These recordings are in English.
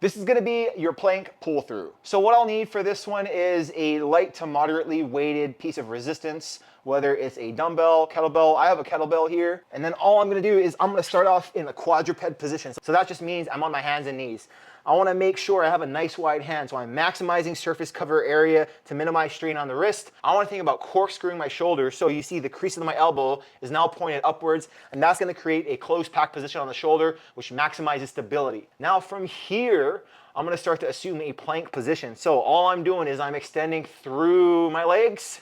This is gonna be your plank pull through. So what I'll need for this one is a light to moderately weighted piece of resistance, whether it's a dumbbell, kettlebell. I have a kettlebell here. And then all I'm gonna do is I'm gonna start off in a quadruped position. So that just means I'm on my hands and knees. I wanna make sure I have a nice wide hand, so I'm maximizing surface cover area to minimize strain on the wrist. I wanna think about corkscrewing my shoulders, so you see the crease of my elbow is now pointed upwards, and that's gonna create a close packed position on the shoulder, which maximizes stability. Now from here, I'm gonna start to assume a plank position. So all I'm doing is I'm extending through my legs.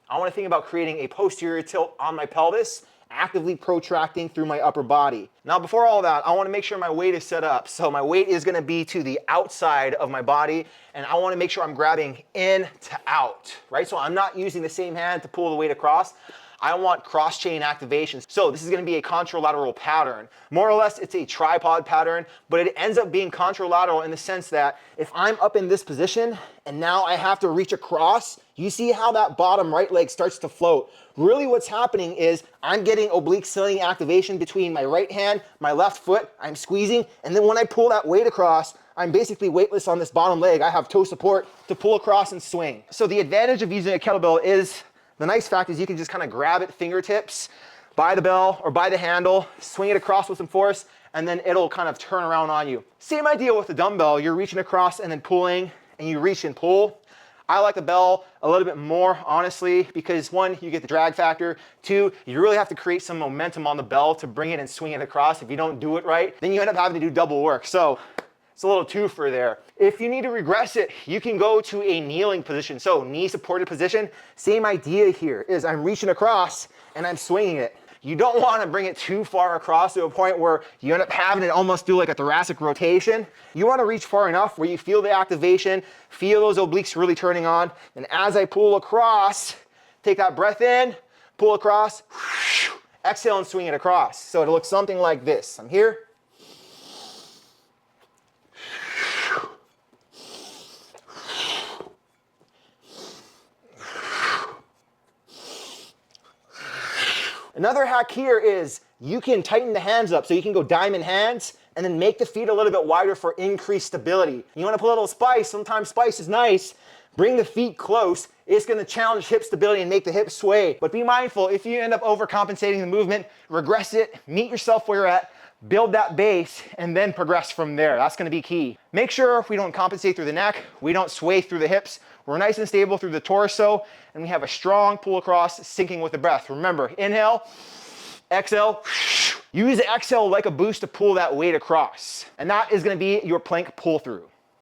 I wanna think about creating a posterior tilt on my pelvis, actively protracting through my upper body. Now before all that, I wanna make sure my weight is set up. So my weight is gonna be to the outside of my body, and I wanna make sure I'm grabbing in to out, right? So I'm not using the same hand to pull the weight across. I want cross-chain activation. So this is gonna be a contralateral pattern. More or less, it's a tripod pattern, but it ends up being contralateral in the sense that if I'm up in this position and now I have to reach across, you see how that bottom right leg starts to float. Really what's happening is I'm getting oblique sling activation between my right hand, my left foot, I'm squeezing, and then when I pull that weight across, I'm basically weightless on this bottom leg. I have toe support to pull across and swing. So the advantage of using a kettlebell is, the nice fact is you can just kind of grab it fingertips by the bell or by the handle, swing it across with some force, and then it'll kind of turn around on you. Same idea with the dumbbell. You're reaching across and then pulling, and you reach and pull. I like the bell a little bit more, honestly, because one, you get the drag factor. Two, you really have to create some momentum on the bell to bring it and swing it across. If you don't do it right, then you end up having to do double work. So it's a little twofer there. If you need to regress it, you can go to a kneeling position. So knee supported position, same idea here is I'm reaching across and I'm swinging it. You don't want to bring it too far across to a point where you end up having it almost do like a thoracic rotation. You want to reach far enough where you feel the activation, feel those obliques really turning on. And as I pull across, take that breath in, pull across, exhale and swing it across. So it'll look something like this. I'm here. Another hack here is you can tighten the hands up, so you can go diamond hands and then make the feet a little bit wider for increased stability. You want to put a little spice, sometimes spice is nice. Bring the feet close. It's going to challenge hip stability and make the hips sway. But be mindful, if you end up overcompensating the movement, regress it, meet yourself where you're at, build that base, and then progress from there. That's going to be key. Make sure we don't compensate through the neck, we don't sway through the hips, we're nice and stable through the torso, and we have a strong pull across, syncing with the breath. Remember, inhale, exhale, use the exhale like a boost to pull that weight across. And that is going to be your plank pull through.